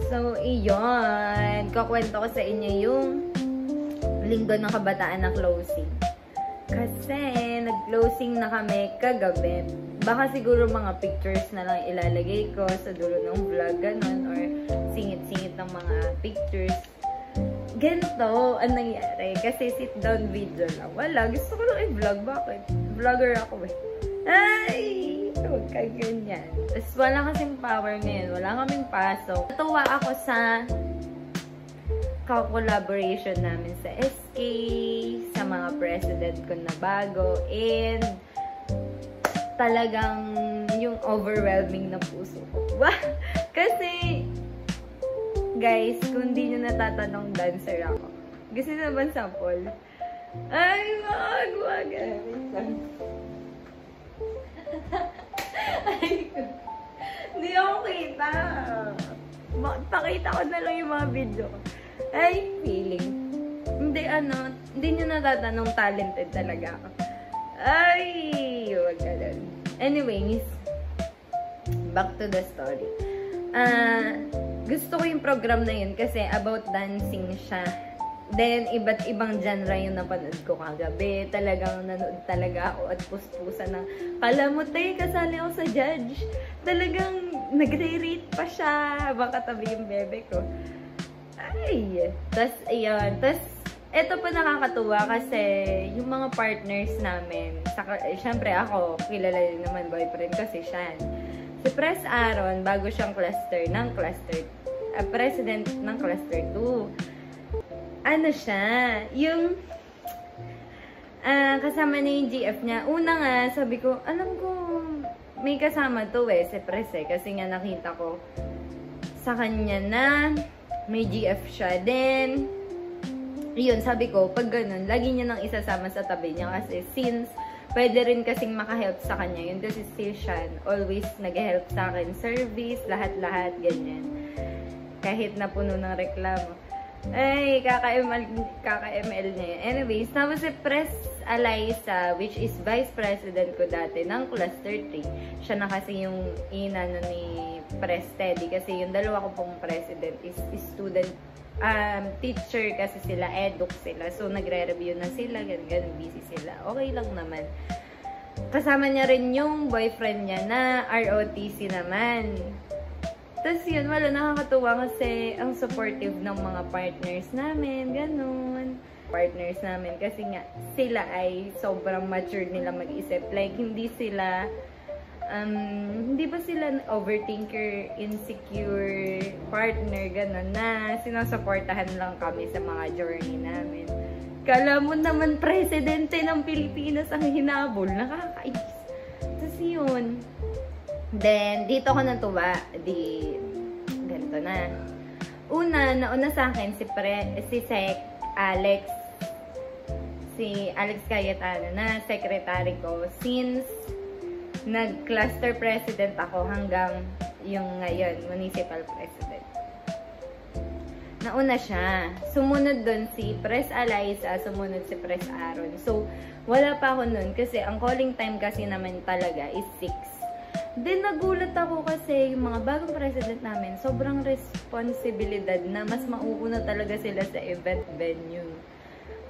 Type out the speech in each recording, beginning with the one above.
So, iyon. Kakwento ko sa inyo yung linggo ng kabataan na closing. Kasi, nag-closing na kami kagabi. Baka siguro mga pictures na lang ilalagay ko sa dulo ng vlog, ganun, or singit-singit ng mga pictures. Ganito ang nangyari. Kasi sit-down video lang. Wala, gusto ko lang i-vlog. Bakit? Vlogger ako eh. Ay! Huwag ka ganyan. Tapos wala kasing power ngayon. Wala kaming pasok. Natuwa ako sa collaboration namin sa SK, sa mga president ko na bago, and talagang yung overwhelming na puso ko. Kasi, guys, kung di nyo natatanong, dancer ako. Gusto nyo ba sample? Ay, wag. Hindi ako kita. Pakita ko na lang yung mga video ko. Ay, feeling. Hindi nyo natatanong, talented talaga ako. Ay, wag ka lang. Anyways, back to the story. Gusto ko yung program na yun kasi about dancing siya. Then, iba't ibang genre yung napanood ko kagabi. Talagang nanood talaga ako at puspusa na, kala mo tayo, kasali ako sa judge. Talagang nagre-rate pa siya habang katabi yung bebe ko. Ay! Tas, ayun. Tas, eto pa nakakatuwa kasi yung mga partners namin, syempre ako, kilala din naman boyfriend ko si Shan. Si Pres Aaron, bago siyang president ng cluster 2. Ano siya, yung kasama niya yung GF niya. Una nga, sabi ko, alam ko, may kasama to si Pres kasi nga nakita ko sa kanya na may GF siya. Then, yun, sabi ko, pag ganun, lagi niya nang isasama sa tabi niya kasi since pwede rin kasing makahelp sa kanya. Yun kasi si Shan, always nag-help sa akin. Service, lahat-lahat, ganyan. Kahit na puno ng reklamo. Ay, kaka-ML niya yun. Anyways, tapos si Pres Alaysa, which is vice president ko dati ng cluster 3. Siya na kasi yung inano ni Pres Teddy. Kasi yung dalawa ko pong president is student, teacher kasi sila, eduk sila. So, nagre-review na sila, ganun, busy sila. Okay lang naman. Kasama niya rin yung boyfriend niya na ROTC naman. Tapos yun, wala, nakakatuwa kasi ang supportive ng mga partners namin, ganun. Partners namin kasi nga, sila ay sobrang mature nila mag-isip. Like, hindi ba sila overthinker, insecure partner, ganun, na sinusuportahan lang kami sa mga journey namin. Kala mo naman, presidente ng Pilipinas ang hinabol, nakakainis. Tapos yun. Then, dito ko natuwa. Ganito na. Nauna sa akin si Sec Alex. Si Alex Cayetano na secretary ko. Since nag-cluster president ako hanggang yung ngayon, municipal president. Nauna siya. Sumunod dun si Pres Alaysa, sumunod si Pres Aaron. So, wala pa ako nun kasi ang calling time kasi naman talaga is 6. Then, nagulat ako kasi yung mga bagong president namin, sobrang responsibilidad na mas mauuna talaga sila sa event venue.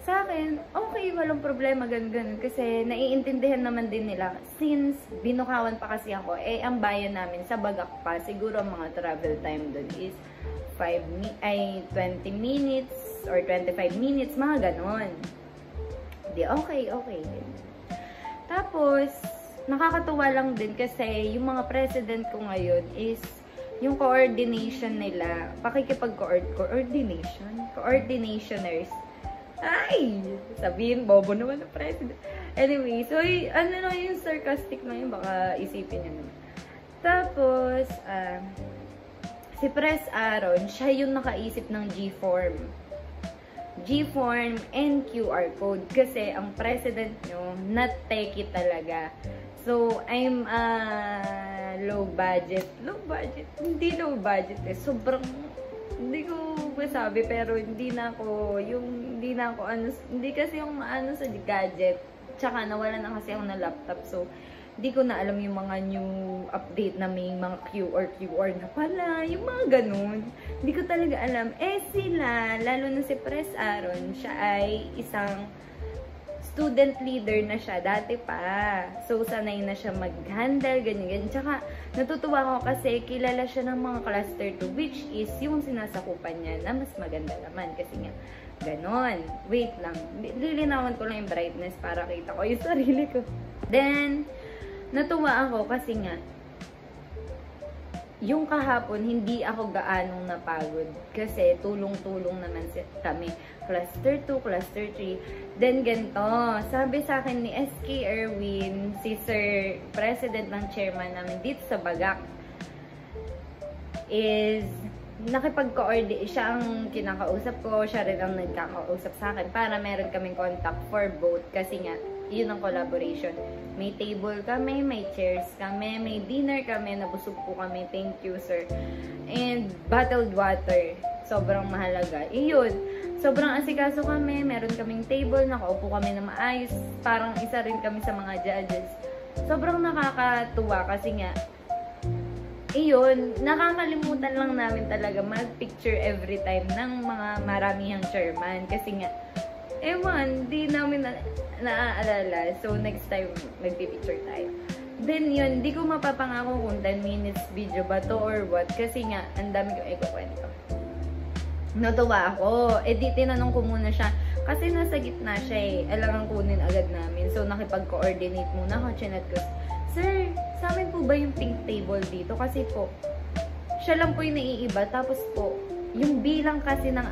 Sa akin, okay, walang problema, ganun. Kasi naiintindihan naman din nila. Since binukawan pa kasi ako, ang bayan namin sa Bagak pa, siguro ang mga travel time dun is 20 minutes or 25 minutes, mga ganon. Di, okay. Tapos, nakakatuwa lang din kasi yung mga president ko ngayon is yung coordination nila, coordinationers. Ay! Sabihin, bobo naman ng president. Anyway, so, ano lang yung sarcastic na yun, baka isipin nyo naman. Tapos, si Pres Aaron, siya yung nakaisip ng G-form and QR code. Kasi ang president nyo, not techie talaga. So, I'm low budget. Hindi low budget eh. Sobrang, hindi ko masabi, pero hindi kasi yung ano sa gadget. Tsaka nawala na kasi ako na laptop. So, Hindi ko na alam yung mga new update na may mga QR na pala, yung mga ganun. Hindi ko talaga alam. Sila, lalo na si Pres Aaron, siya ay isang student leader na siya dati pa. So, sanay na siya mag-handle, ganyan. Tsaka, natutuwa ko kasi kilala siya ng mga cluster 2, which is yung sinasakupan niya na mas maganda naman. Kasi nga, ganon. Wait lang. Lilinawan ko lang yung brightness para kita ko yung sarili ko. Then, natuwa ako kasi nga, yung kahapon, hindi ako gaanong napagod. Kasi tulong-tulong naman kami. Cluster 2, Cluster 3. Then, ganito. Sabi sa akin ni SK Erwin, si Sir President ng chairman namin dito sa Bagak, is nakipag-coordinate. Siya ang kinakausap ko. Siya rin ang nagkakausap sa akin para meron kaming contact for both. Kasi nga, yun ang collaboration. May table kami, may chairs kami, may dinner kami, nabusog po kami. Thank you, sir. And bottled water. Sobrang mahalaga. Iyon. Sobrang asikaso kami. Meron kaming table, nakaupo kami na maayos. Parang isa rin kami sa mga judges. Sobrang nakakatuwa kasi nga, iyon, nakakalimutan lang namin talaga mag-picture every time ng mga maramihang chairman. Kasi nga, ewan, di namin naaalala. So, next time, magpipicture tayo. Then, yun, di ko mapapangako kung 10 minutes video ba to or what. Kasi nga, ang dami kong ikukwento. Natuwa ako. Di tinanong ko muna siya. Kasi nasa gitna siya eh. Alangan kunin agad namin. So, nakipag-coordinate muna ako. Chinat ko, sir, sa amin po ba yung pink table dito? Kasi po, siya lang po yung naiiba. Tapos po, yung bilang kasi ng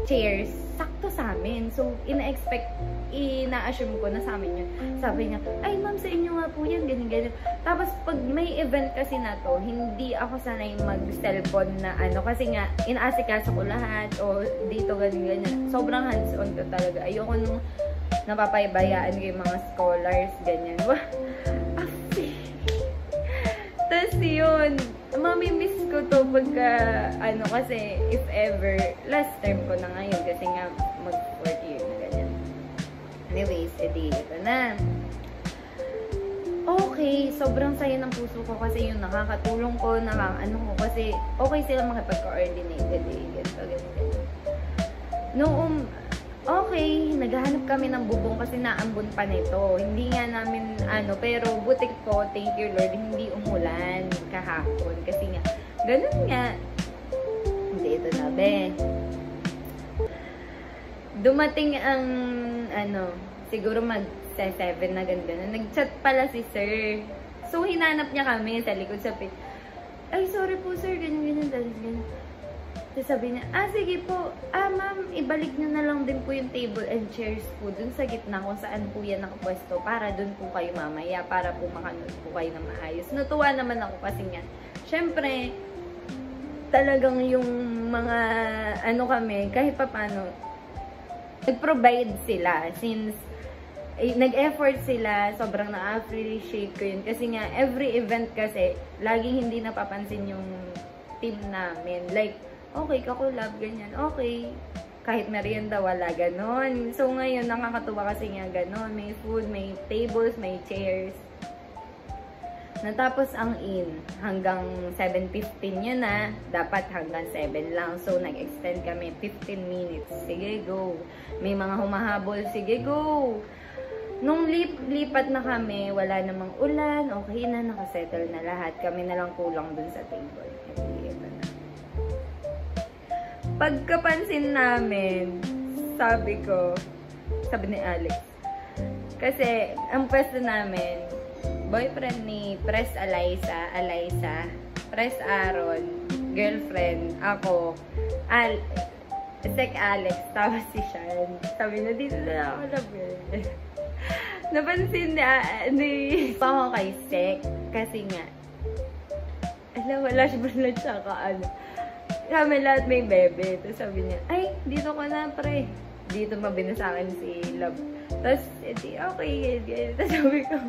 chairs, sakto sa amin. So, ina-assume ko na sa amin yun. Sabi niya, ay ma'am, sa inyo nga po yan, ganyan. Tapos, pag may event kasi na to, hindi ako sanay mag-cellphone na kasi nga, inaasikaso ko lahat, o dito, ganyan. Sobrang hands-on ko talaga. Ayoko nung napapaybayaan ko yung mga scholars, ganyan. Tapos yun, mamimiss ko to pagka, kasi if ever, last term ko na ngayon kasi nga mag-4th year na ganyan. Anyways, edi, ito na. Okay, sobrang saya ng puso ko kasi yung nakakatulong ko, kasi okay sila makipag-coordinate, ganito. Noong, okay, naghahanap kami ng bubong kasi naambon pa nito. Hindi nga namin, pero butik po, thank you Lord, hindi umulan kahapon. Kasi nga, ganun nga. Hindi, ito na, be. Dumating ang, siguro mag-7 na ganda na. Nag-chat pala si sir. So, hinanap niya kami sa likod sa pit. Ay, sorry po sir, ganyan. Tapos sabi niya, sige po, ma'am, ibalik niyo na lang din po yung table and chairs po dun sa gitna kung saan po yan nakapwesto para dun po kayo mamaya, para po makanood po kayo na maayos. Natuwa naman ako kasi nga, syempre, talagang yung mga, kami, kahit pa paano, nag-provide sila since nag-effort sila, sobrang na-appreciate ko yun. Kasi nga, every event kasi, laging hindi napapansin yung team namin. Like, okay, kakulab, ganyan. Okay, kahit merienda, wala, ganon. So, ngayon, nakakatuwa kasi nga ganon. May food, may tables, may chairs. Natapos ang hanggang 7:15 yun na. Dapat hanggang 7 lang. So, nag-extend kami 15 minutes. Sige, go. May mga humahabol. Sige, go. Nung lipat na kami, wala namang ulan. Okay na, nakasettle na lahat. Kami na lang kulang dun sa table. Ito na. Pagkapansin namin, sabi ni Alex, kasi ang pwesto namin, boyfriend ni Pres Alaysa, Pres Aaron, girlfriend, ako, Sek Alex, tapos si Sean. Sabi na, dito na ako na girl. Napansin pa ako kay Sek, kasi nga, wala siya kami lahat may bebe. Tapos sabi niya, ay, dito ka na, pre. Dito mabina sa akin si Love. Tapos, okay. Tapos sabi ko,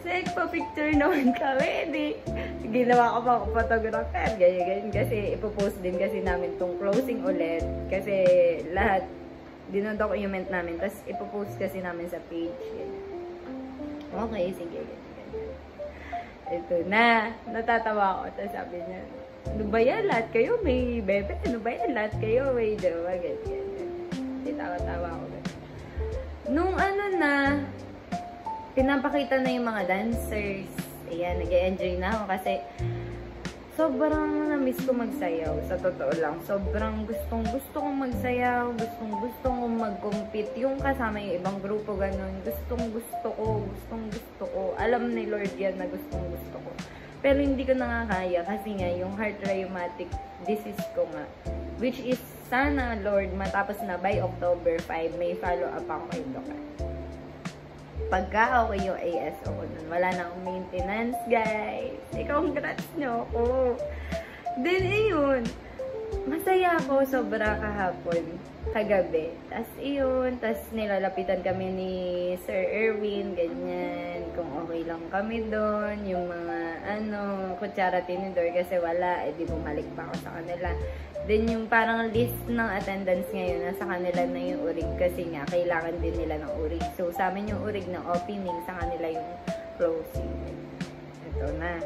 Sek, pa-picture naman kami. Ginawa ko pa ako photographer. Ganyan. Kasi ipopost din kasi namin tong closing ulit. Kasi lahat, dinodocument namin. Tapos ipopost kasi namin sa page. Okay, sige. Ganyan. ito na, natatawa ako. Tapos sabi niya, ano ba yan? Lahat kayo may bebe? Ano ba yan? Lahat kayo may jowa? Ganyan. Hindi, tawa-tawa ako. Nung ano na, pinapakita na yung mga dancers. Ayan, nag-enjoy na ako kasi sobrang na-miss ko magsayaw. Sa totoo lang, sobrang gustong-gusto kong magsayaw, gustong-gusto kong mag-compete. Yung kasama yung ibang grupo, ganun. Gustong-gusto ko. Alam ni Lord yan na gustong-gusto ko. Pero hindi ko nakakaya kasi nga yung heart rheumatic disease ko nga. Which is, sana Lord, matapos na by October 5, may follow-up ako kay Doka. Pagka okay yung ASO ko nun, wala na akong maintenance, guys. Congrats nyo ako. Then, ayun. Masaya ako sobra kahapon, kagabi. Tas, ayun. Tas, nilalapitan kami ni Sir Erwin, ganyan. Kung okay lang kami doon. Yung mga, kutsara tinidor kasi wala. Eh, di bumalik pa ako sa kanila. Then, yung parang list ng attendance ngayon, nasa kanila na yung urig kasi nga, kailangan din nila ng urig. So, sa amin yung urig ng opening, sa kanila yung closing. Ito na.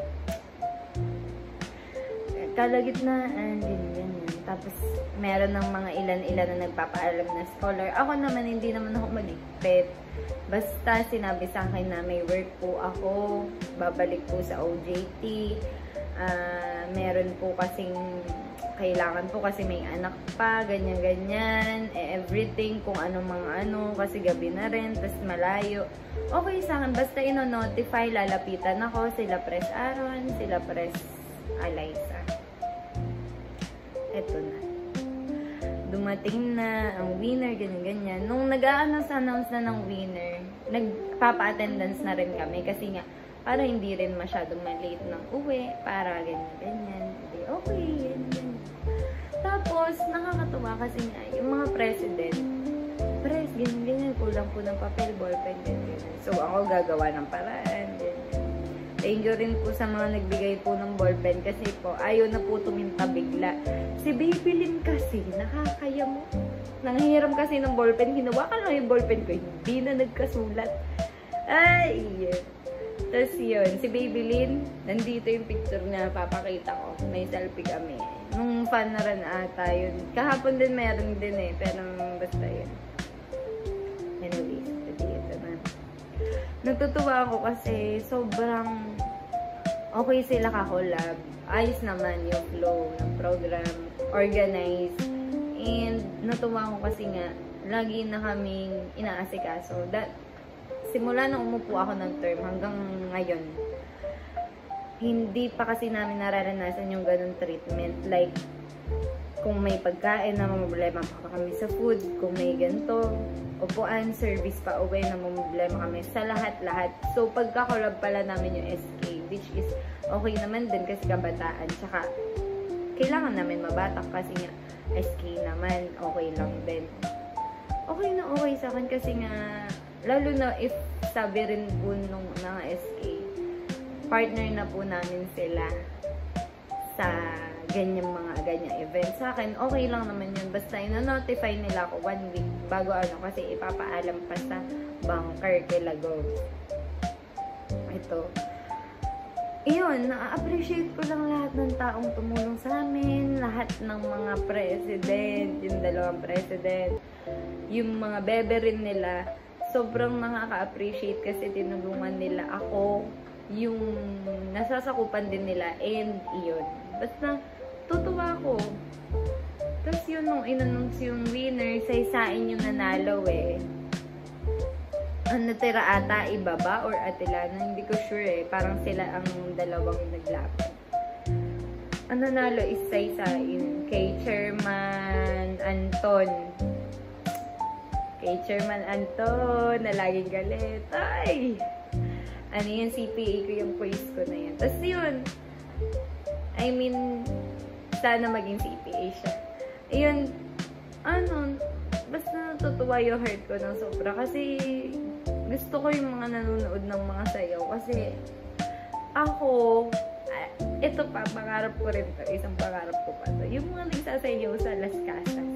Kalagitnaan, ganyan. Tapos, meron ng mga ilan-ilan na nagpapaalam na scholar. Ako naman, hindi naman ako mag-expect. Basta, sinabi sa akin na may work po ako, babalik po sa OJT. Meron po kasing kailangan po kasi may anak pa, ganyan-ganyan, everything, kung ano mga ano, kasi gabi na rin, tas malayo. Okay sa akin, basta ino-notify, lalapitan ako, sila Pres Aaron, sila Pres Alyssa. Eto na. Dumating na ang winner, ganyan-ganyan. Nung nag-announce na ng winner, nagpapa-attendance na rin kami, kasi nga, para hindi rin masyadong malate ng uwi, para ganyan-ganyan. Okay, ganyan. Tapos, nakakatuwa kasi nga, yung mga president, press, ganyan, kulang po ng papel, ballpen, ganyan. So, ako gagawa ng paraan, ganyan. Thank you rin po sa mga nagbigay po ng ballpen kasi po, ayaw na po tuminta bigla. Si Babylin kasi, nakakaya mo. Nanghihiram kasi ng ballpen, hinawakan lang yung ballpen ko, hindi na nagkasulat. Ay, tapos yun, si Babylin, nandito yung picture na papakita ko. May selfie kami. Nung fan na rin ata yun. Kahapon din meron din eh, pero basta yun. Anyways, ito na. Natutuwa ako kasi sobrang okay sila ka-collab. Ayos naman yung flow ng program, organized. And natuwa ako kasi nga, lagi na kaming inaasikaso. Simula nung umupo ako ng term hanggang ngayon, hindi pa kasi namin nararanasan yung ganun treatment. Like, kung may pagkain na mamproblema pa kami sa food, kung may ganito, upuan, service pa uwi na mamproblema kami sa lahat-lahat. So, pagka-collab pala namin yung SK, which is okay naman din kasi kabataan. Tsaka, kailangan namin mabatak kasi nga SK naman, okay lang din. Okay na okay sa akin kasi nga, lalo na if sabi rin po nung mga SK, partner na po namin sila sa ganyang event. Sa akin, okay lang naman yun. Basta ino-notify nila ako 1 week bago kasi ipapaalam pa sa banker kila Gov. Ito. Iyon, na-appreciate ko lang lahat ng taong tumulong sa amin, lahat ng mga president, yung 2 president, yung mga bebe rin nila. Sobrang nakaka-appreciate kasi tinulungan nila ako, yung nasasakupan din nila, and iyon. Basta, tutuwa ko. Tapos yun, nung in-announce yung winner, sa-isain yung nanalo eh. Ang natira ata, ibaba or Atilano, hindi ko sure eh. Parang sila ang 2 naglaban. Ang nanalo is sa-isain kay Chairman Anton. Kay Chairman Anton, na laging galit. Ay! Ano yun, CPA ko yung quiz ko na yun. Tapos yun, I mean, sana maging CPA siya. Ayun, basta natutuwa yung heart ko ng sobra. Kasi, gusto ko yung mga nanonood ng mga sayaw. Kasi, ako, ito pa, pangarap ko rin to. Isang pangarap ko pa to. Yung mga nagsasayaw sa Las Casas.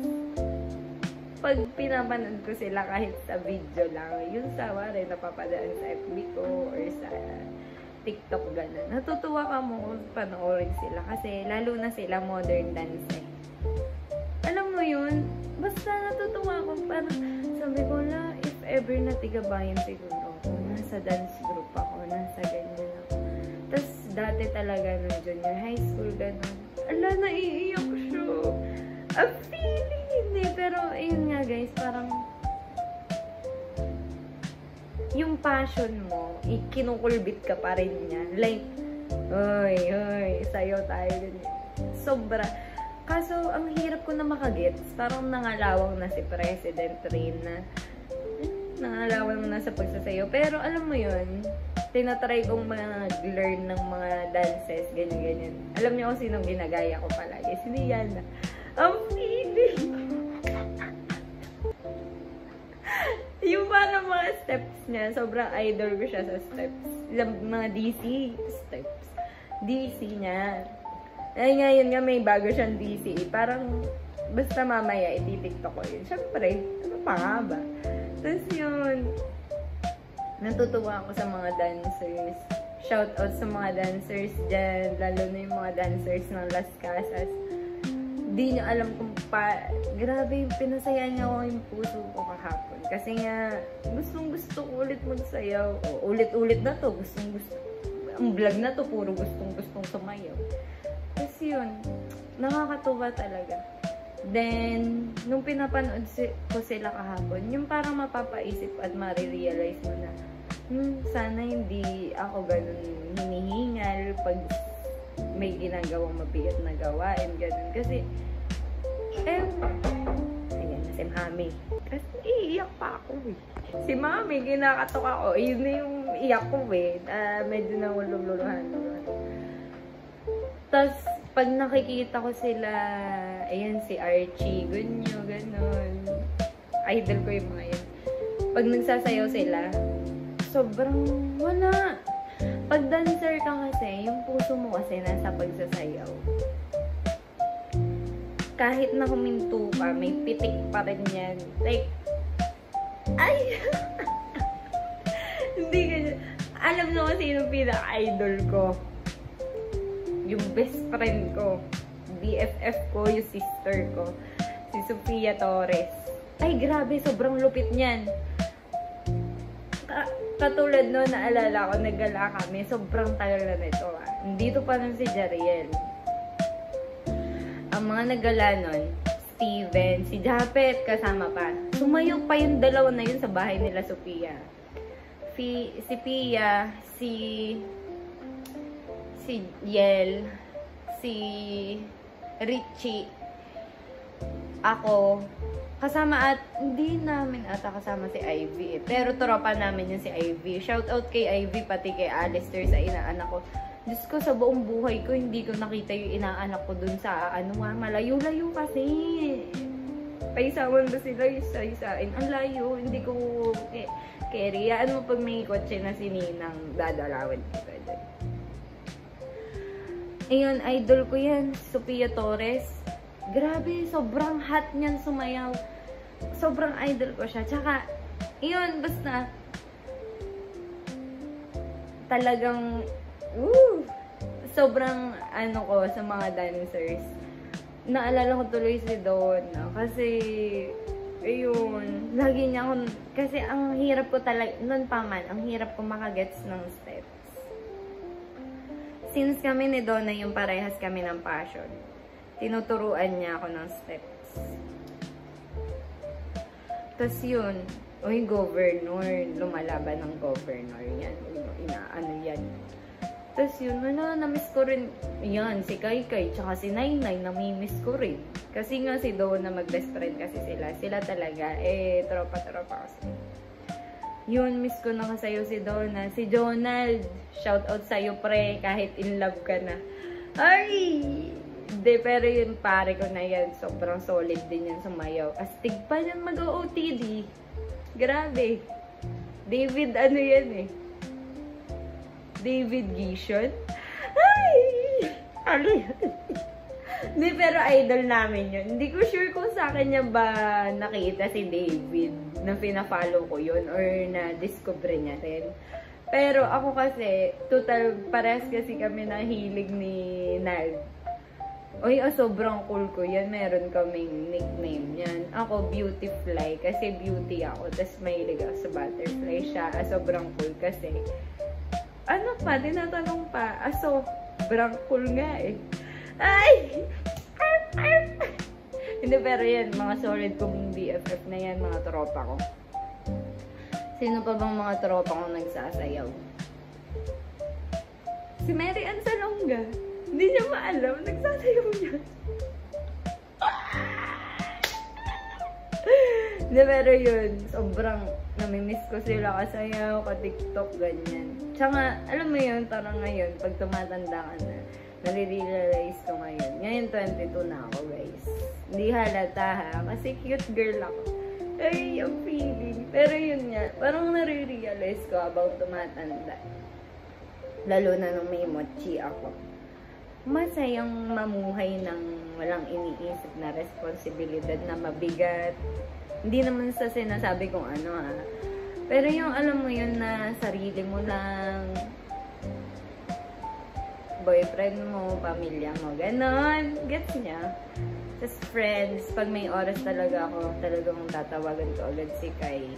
Pag pinapanood ko sila kahit sa video lang, yun sa wari napapadaan sa FB ko or sa TikTok, gano'n. Natutuwa ka mo kung panoorin sila kasi lalo na sila modern dance eh. Alam mo yun, basta natutuwa ako, parang sabi ko na, if ever na tigabayan siguro ako, nasa dance group ako, nasa ganyan ako. Tapos dati talaga nung junior high school, gano'n. Ala, naiiyak siya. A feeling, hindi. Pero, ayun nga guys, parang yung passion mo, ikinukulbit ka pa rin niya. Like, oy, sayo tayo din. Sobra. Kaso, ang hirap ko na makagets. Parang nangalawang na si President Rin na nangalawang na sa pagsasayo. Pero, alam mo yun, tinatry kong mag-learn ng mga dances, ganyan-ganyan. Alam niyo kung sinong ginagaya ko palagi. Si Yana. Ang feeling! Yung parang mga steps niya, sobrang idol ko siya sa steps. Mga DC steps. DC niya. Ay ngayon nga may bago siyang DC. Parang, basta mamaya, iti-tiktok ko yun. Siyempre, ano pa nga ba? Tapos yun, natutuwa ako sa mga dancers. Shout out sa mga dancers dyan. Lalo na yung mga dancers ng Las Casas. Di nyo alam kung grabe yung pinasaya niya ako yung puso ko kahapon. Kasi nga, gustong-gusto ko ulit magsayaw. O, ulit-ulit na to. Gustong-gusto. Ang vlog na to, puro gustong-gustong sumayaw. Kasi yun, nakakatuwa talaga. Then, nung pinapanood ko sila kahapon, yung parang mapapaisip at marirealize mo na, sana hindi ako ganun hinihingal pag may ginagawang mabigat na gawain, ganun. Kasi, ayan na si Mami. Kasi iiyak pa ako eh. Si Mami, kinakatok ako. Yun na yung iyak ko eh. Medyo nangululuhan. Tapos, pag nakikita ko sila, ayan si Archie, Gunyo, ganun. Idol ko yung mga yun. Pag nagsasayaw sila, sobrang wala. Pag dancer ka kasi, yung puso mo kasi nasa pagsasayaw. Kahit na huminto ka, may pitik pa rin yan. Like, ay! Hindi ganyan. Alam nyo kasi yung pinaka-idol ko. Yung best friend ko. BFF ko, yung sister ko. Si Sofia Torres. Ay, grabe, sobrang lupit niyan. Katulad no, naalala ko, naggala kami, sobrang tagal na nito Dito pa nun si Jariel. Ang mga naggala nun, Steven, si Japet, kasama pa. Sumayo pa yung dalawa na yun sa bahay nila, Sophia. Si Pia, si Yel, si Richie, ako, kasama at hindi namin ata kasama si Ivy eh. Pero tropa namin yun si Ivy. Shout out kay Ivy pati kay Alistair sa inaanak ko. Diyos ko, sa buong buhay ko hindi ko nakita yung inaanak ko dun sa malayo-layo kasi. Paisawan ba sila isa-isain? Ang layo, hindi ko carry. Ano pag may kotse na si Ninang dadalawin kita dyan. Ayun, idol ko yan, Sofia Torres. Grabe, sobrang hot niyan sumayaw. Sobrang idol ko siya. Tsaka, yun, basta, talagang, sobrang, ko, sa mga dancers. Naalala ko tuloy si Donna. Kasi, ayun, lagi niya ako, kasi ang hirap ko talaga, nun pa man, ang hirap ko makagets ng steps. Since kami ni Donna, yung parehas kami ng passion, tinuturuan niya ako ng steps. Tapos yun, governor, lumalaban ng governor yan. Inaano yan. Tapos yun, na-miss ko rin, yan, si Kaykay, tsaka si Nainay, nami-miss ko rin. Kasi nga si Donna, mag-best friend kasi sila. Sila talaga, tropa-tropa kasi. Yun, miss ko na kasayo si Donna. Si Jonald, shout out sa'yo pre, kahit in love ka na. Ay! De, pero yun, pare ko na yan. Sobrang solid din yan sumayaw. Astig pa yan mag-OOTD. Grabe. David, ano yan eh? David Gishon? Ay! Ano yan? Hindi, pero idol namin yun. Hindi ko sure kung sa akin niya ba nakita si David na pina-follow ko yun or na-discover niya rin. Pero ako kasi, total, parehas kasi kami na hilig ni Nald. Uy, sobrang cool ko yan. Meron kaming nickname yan. Ako, Beautyfly. Kasi beauty ako. Tapos mahilig ako sa butterfly siya. Sobrang cool kasi. Ano pa? Tinatanong pa. Sobrang cool nga eh. Ay! Hindi, pero yan. Mga solid kong BFF na yan. Mga tropa ko. Sino pa bang mga tropa kong nagsasayaw? Si Mary Ann Salonga. Hindi niya maalam. Nagsasayaw niya. Hindi, pero yun. Sobrang namimiss ko sila kasayaw, ka-TikTok, ganyan. Tsaka, alam mo yun, parang ngayon, pag tumatanda ka na, nare-realize ko ngayon. Ngayon, 22 na ako, guys. Hindi halata, ha? Kasi cute girl ako. Ay, yung feeling. Pero yun nga, parang nare-realize ko about tumatanda. Lalo na nung may mochi ako. Masayang mamuhay ng walang iniisip na responsibilidad na mabigat. Hindi naman sa sinasabi kong ano ha. Pero yung alam mo yun na sarili mo lang, boyfriend mo, pamilya mo, ganon. Gets niya? Tapos friends, pag may oras talaga ako, talagang tatawagan ko agad si Kai.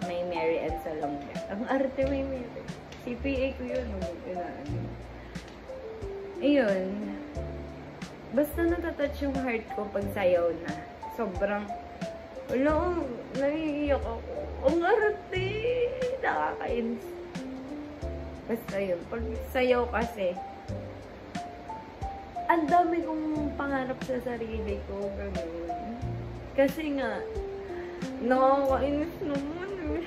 May Mary Ann Salonga. Ang arte may Mary. CPA ko yun. Ayun. Basta natatouch yung heart ko pag sayaw na. Sobrang, wala, naiiyak ako. Ang arte! Nakakainis. Basta yun. Pag sayaw kasi, ang dami kong pangarap sa sarili ko. Ganun. Kasi nga, nakakainis naman eh.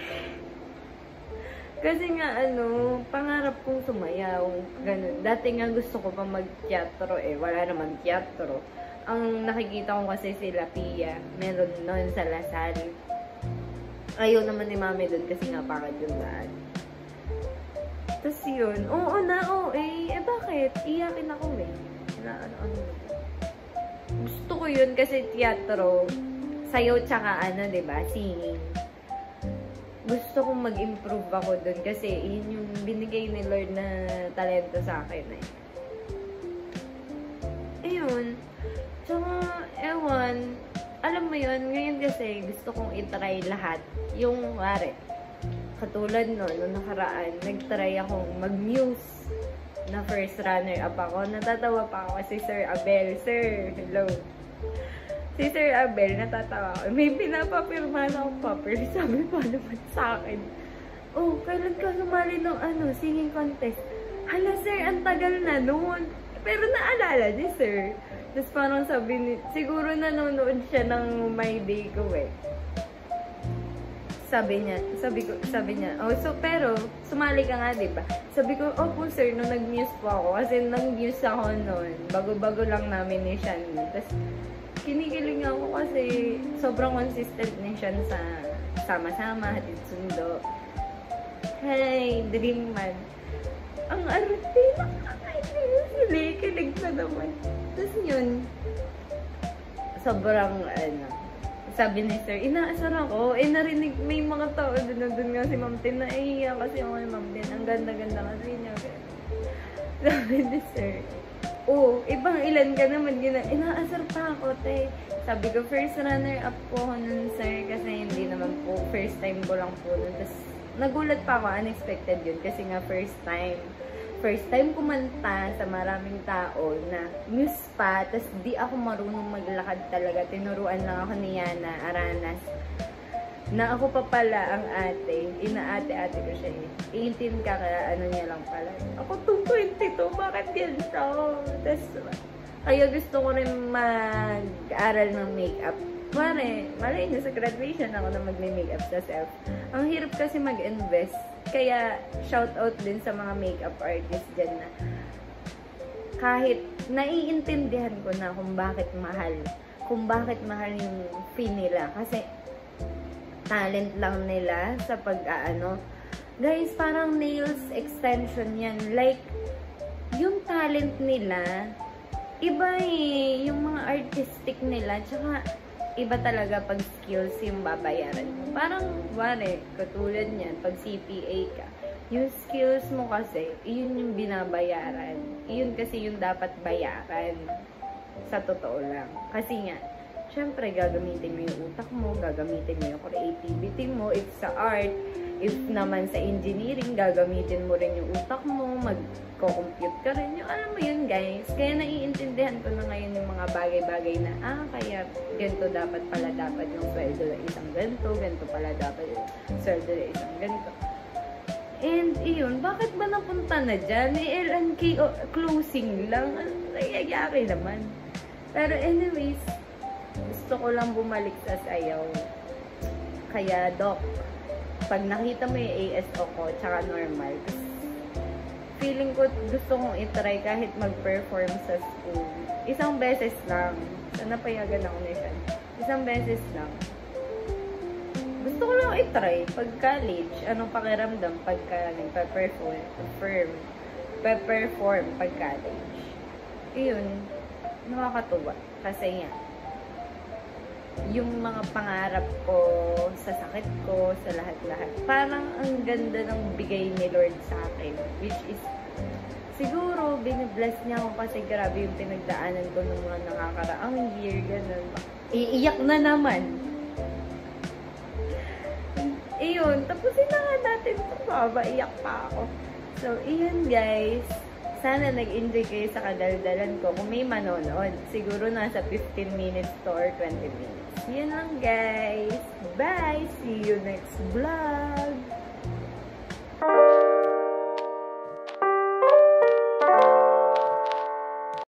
Kasi nga, pangarap kong sumayaw. Ganun. Dati nga gusto ko pa mag-teatro eh. Wala naman teatro. Ang nakikita ko kasi sila Pia. Meron nun sa Lasal. Ayaw naman ni Mami dun kasi nga pangad yung daan. Tapos yun. Bakit? Iyakin ako eh. Gusto ko yun kasi teatro. Sayaw tsaka diba? Singing. Gusto kong mag-improve ako dun kasi yun yung binigay ni Lord na talento sa akin eh. Ayun. Tsaka, ewan, alam mo yun, ngayon kasi gusto kong itry lahat. Yung, katulad nung nakaraan, nag-try akong mag-muse na first runner-up ako. Natatawa pa ako kasi Sir Abel. Sir, hello. Si Sir Abel, natatawa ko. May pinapapirma na akong popper. Sabi pa naman sa akin, kailan ka sumali ng singing contest? Hala, sir, ang tagal na noon. Pero naalala ni sir. Tapos parang sabi siguro nanonood siya ng My Day ko eh. Sabi niya, pero sumali ka nga, diba? Sabi ko, po sir, nung nag-muse po ako. Kasi nag-muse ako noon. Bago-bago lang namin ni Sean. Tapos, kinikilig ako kasi sobrang consistent ni Sean sa sama-sama, hatid sundo. Hey, dream man. Ang arte, nakakainis. Kilig na naman. Tapos yun, sobrang, sabi ni sir, inaasar ako. Narinig, may mga tao doon nga si Ma'am Tin, naiiyak kasi ako ni Ma'am Tin. Ang ganda-ganda kasi niya. Sabi ni sir, ibang ilan ka naman, inaasar pa ako, te. Sabi ko, first runner-up po ako nun, sir, kasi hindi naman po, first time ko lang po nun. Tapos, nagulat pa ako, unexpected yun, kasi nga first time kumanta sa maraming tao na muse pa, tapos di ako marunong maglakad talaga. Tinuruan lang ako ni Yana Aranas na ako pa pala ang ate. Ina-ate-ate ko siya eh. 18 ka, kaya niya lang pala. Ako 22, bakit ganito? Tapos, kaya gusto ko rin mag-aral ng makeup. Malay niyo, sa graduation ako na mag-makeup sa self. Ang hirap kasi mag-invest. Kaya, shout out din sa mga makeup artists dyan na kahit naiintindihan ko na kung bakit mahal yung fee nila. Kasi, talent lang nila sa guys, parang nails extension yan. Like, yung talent nila, iba eh. Yung mga artistic nila, tsaka iba talaga pag skills yung babayaran mo. Parang, katulad niyan, pag CPA ka, Yung skills mo kasi, yun yung binabayaran. Yun kasi yung dapat bayaran. Sa totoo lang. Kasi nga, syempre, gagamitin mo yung utak mo, gagamitin mo yung creativity mo, if sa art, if naman sa engineering, gagamitin mo rin yung utak mo, mag-compute ka rin. Yung, alam mo yun, guys. Kaya naiintindihan ko na ngayon yung mga bagay-bagay na, kaya ganito dapat yung sweldo na isang ganito pala dapat yung sweldo na isang ganito. And, iyon, bakit ba napunta na dyan? LNK closing lang. Nayayari naman. Pero anyways, gusto ko lang bumalik sa sayaw. Kaya, Doc, pag nakita mo yung ASO ko, tsaka normal, feeling ko gusto kong itry kahit mag-perform sa school. Isang beses lang. Sana payagan ako na siya. Isang beses lang. Gusto ko lang itry pag college. Anong pakiramdam pagka nagpa-perform pag college. Iyon, nakakatuwa. Kasi nga, yung mga pangarap ko, sa sakit ko, sa lahat-lahat, parang ang ganda ng bigay ni Lord sa akin. Which is, siguro, binibless niya ako kasi grabe yung pinagdaanan ko ng mga nakakaraang year, ganun. Iiyak na naman. Iyon, tapusin na nga natin ito. Iyak pa ako. So, iyon guys. Sana nag-enjoy kayo sa kadaldalan ko. Kung may manonood, siguro nasa 15 minutes to or 20 minutes. Yun lang guys. Bye! See you next vlog!